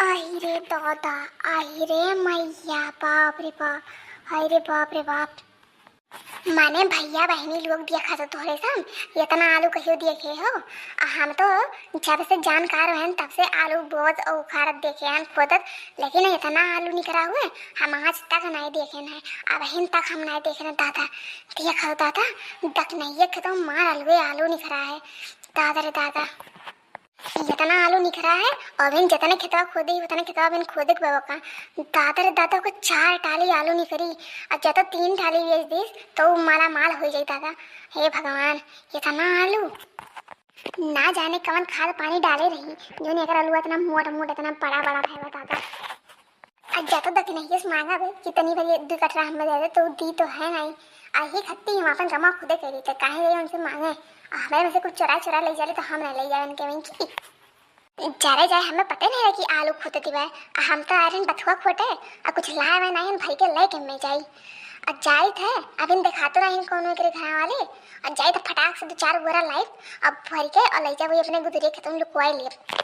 आई रे दादा, आई रे मैया, बाप रे बाप, हाय रे बाप रे बाप। माने भैया बहनी लोग देखा तो थोड़े सन इतना आलू कहियो देखे हो। हम तो जब से जानकार हैं तब से आलू बहुत और उखाड़त देखे हैं खोदत, लेकिन इतना आलू निकला हुआ हम आज तक नहीं देखे हैं। अब हिन तक हम नहीं देखे हैं दादा। देखा दादा, तक नहीं है तो मार आलू आलू निकला है दादा रे दादा। जितना आलू निकला है और इन जितने खेतवा खोदे उतने खेतवा बिन खोदे के का दादा रे दादा को 4 टाली आलू निकली और जब 3 टाली बेच दी तो माला माल हो जाए दादा। हे भगवान, इतना आलू ना जाने कवन खाद पानी डाले रही जो नहीं आलू इतना मोटा मोटा इतना बड़ा बड़ा है दादा। आज जाता तक नहीं इस मांगा भाई कितनी भाई 2 कटरा हमें दे दे तो दी तो है नहीं। आई खत्ती हम अपन जमा खुदे करी तो काहे उनसे मांगे हमें में से कुछ चुरा चुरा ले जाए तो हम नहीं ले जाए उनके में की जारे जाए हमें पता नहीं है कि आलू खोदती है। हम तो आयरन बथुआ खोटे और कुछ लाए हुए नहीं भाई के ले के में जाई और जाई थे अब इन दिखा तो नहीं कौन के घर वाले और जाई तो फटाक से 2-4 बोरा लाई अब भर के और ले जाए अपने गुदरे के तुम लुकवाई लिए।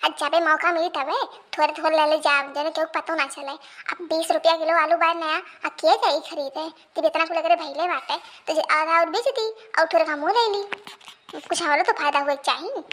आज जब मौका मिली तबे थोड़े थोड़े ले ले जा जने क्यों पता ना चले। अब 20 रुपया किलो आलू बार नया अब के जाई खरीदे तो इतना कुल करे भैले बाटे तो जे आधा और बेच दी और थोड़े हम ले ली कुछ और तो फायदा हुआ चाहिए।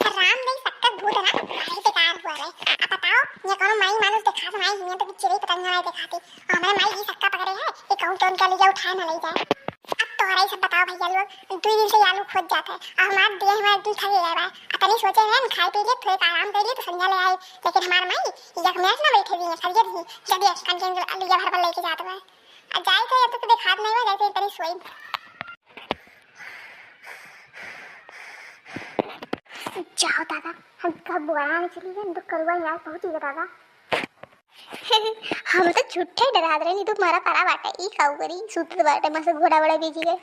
राम नहीं सकता भूत ना भाई बेकार हुआ रे। अब बताओ ये कौन माई मानुस दिखा तो माई हिया तो चिड़ी पतंग नहीं दिखाती हमारे माई ये सक्का पकड़े है ये कौन कौन का ले जाओ उठा ना ले जाए। अब तोहरा ही सब बताओ भैया लोग 2 दिन से आलू खोद जाते हैं और हमारे दिए हमारे दूध खा गया है अपनी सोचे हैं खाई पी लिए थोड़ा आराम कर लिए तो संध्या ले आए लेकिन हमारे माई यक मैच ना बैठे हुए हैं खरीद ही जब ये कंचन लिया भर पर लेके जाते हैं अब जाए थे तो दिखा नहीं हुआ जैसे इतनी सोई। जाओ दादा हम कब बुआना में चली गए तो करुआ यार पहुंच गया दादा। हम तो छुट्टे डरा दे नहीं तो मारा पारा बाटा ई काऊ करी सूत बाटे मस घोड़ा बड़ा बेची गए।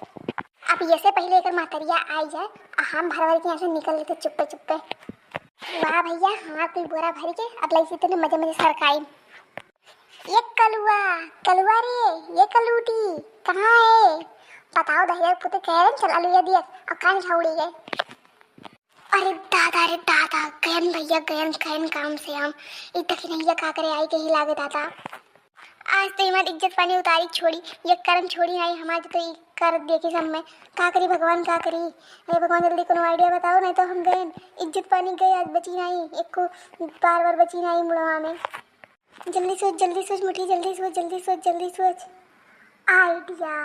अब ये से पहले एक मातरिया आई जाए हम भरवारी के यहाँ से निकल लेते चुप्पे चुप्पे। वाह भैया हमारा कोई बोरा भरी के अब लगी तो मजे मजे सरकाई। ये कलुआ कलुआ रे ये कलूटी कहाँ है बताओ भैया पुते कह रहे चल आलू दिया अब कान छाउड़ी गए। अरे दादा गयन भैया गयन गयन काम से हम इतनी नहीं का करे आई के ही लागे दादा। आज तो हमारी इज्जत पानी उतारी छोड़ी ये कर्म छोड़ी नहीं हमारे तो कर देखे सब में का करी भगवान का करी। अरे भगवान जल्दी कोनो आइडिया बताओ नहीं तो हम गए इज्जत पानी गए आज बची नहीं एक को बार बची नहीं मुड़वा में। जल्दी सोच मुठी जल्दी सोच आइडिया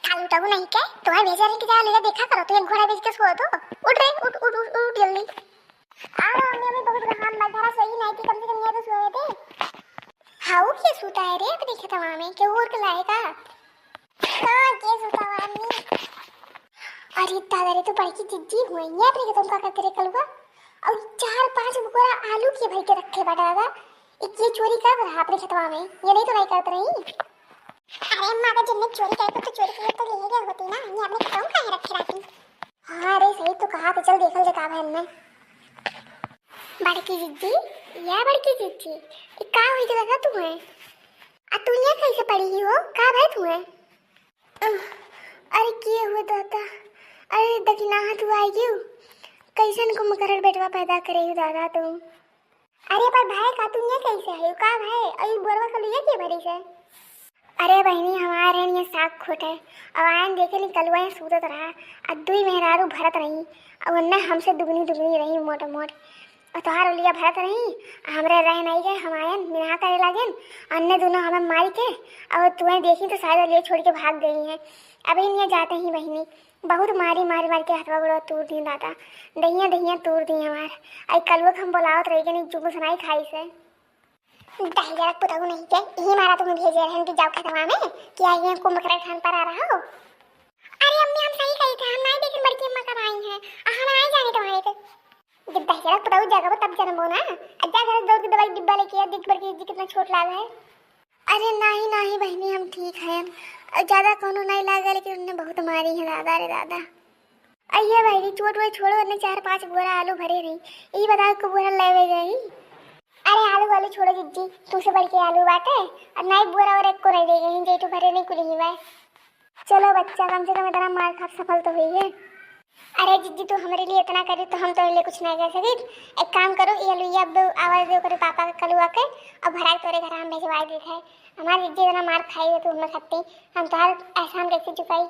कालू टागू नहीं के तुम्हारे भेजा रही कि जा ले देखा करो तो एक घोड़ा बेच के सो दो उठ रे उठ जल्दी आ रहा हमने अभी बहुत हम मधारा सही नहीं थी कम से कम ये तो सोए थे। हाउ के सूता है रे अपने खेतवा में के और के लाएगा हां के सूता वानी। अरे दादा रे तो बड़ी की जिज्जी हुई है अपने खेतों का करे कलुआ और 4-5 बोरा आलू के भर के रखे बड़ा दादा एक ये चोरी कर रहा अपने खेतवा में ये नहीं तो नहीं करत रही। अरे अम्मा का जिन्ने चोरी करे तो चोरी की तो ले गया होती ना ये अपने खेतों का है रखे रहती। हां अरे सही तो कहा तो चल देखल जका बहन ने बड़की जिज्जी या बड़की जिज्जी ये का हुई जगह तू है आ तू ये कैसे पड़ी हो का भाई तू है। अरे के हुए दादा अरे दक्षिणा तू आई क्यों कैसन को मकरड़ बेटवा पैदा करे हो दादा तू। अरे पर भाई का तू ये कैसे है का भाई अई बोरवा का लिए के भरी से। अरे बहनी हमारे ये साग खोट है अब आयन देखे ली कलुआ सूतत रहा और 2 मेहरारू भरत रही और उन्ने हमसे दुगनी रही मोट और तोहार लिया भरत रही हमरे रह नहीं गए हम आयन मिना करे लगे अन्य दोनों हमें मारी के और तुम्हें देखी तो शायद लिए छोड़ के भाग गई हैं। अभी ये जाते ही बहनी बहुत मारी के हथवा गोड़ा तोड़ दी दादा दहिया तोड़ दी हमार आई कलुआ हम बोलावत रही नहीं चुप सुनाई खाई से दहिया पुताऊ नहीं के यही मारा तुम्हें भेजे रहन कि जाओ खेतवा में क्या ये को मकरा खान पर आ रहा हो। अरे अम्मी हम सही कही थे हम नहीं देखे बड़की अम्मा कब आई हैं हम आई जाने तुम्हारे तो जब दहिया पुताऊ जगह तब जन्म हो ना अज्जा घर दौड़ के दवाई डिब्बा लेके दिख बड़की जी कितना छोट लाग है। अरे नहीं बहनी हम ठीक हैं ज्यादा कोनो नहीं लागा लेकिन उन्हें बहुत मारी है दादा रे दादा। अये भाई चोट वो छोड़ो उन्हें 4-5 बोरा आलू भरे रही यही बताओ को बोरा ले गई। अरे आलू वालू छोड़ो जिज्जी तू से बढ़ के आलू बाटे और नहीं बोरा और एक को रह गई जेठू भरे नहीं कुली हुआ। चलो बच्चा कम से कम इतना मार खा सफल तो हुई है। अरे जीजी तू हमारे लिए इतना करी तो हम तो लिए कुछ नहीं कर सके। एक काम करो ये लुइया अब आवाज दो करे पापा का कलुआ के और भरा के तोरे घर हम भेजवा दे है। हमारी जीजी इतना मार खाई हो तो हम सकते हम तो हर एहसान कैसे चुकाई।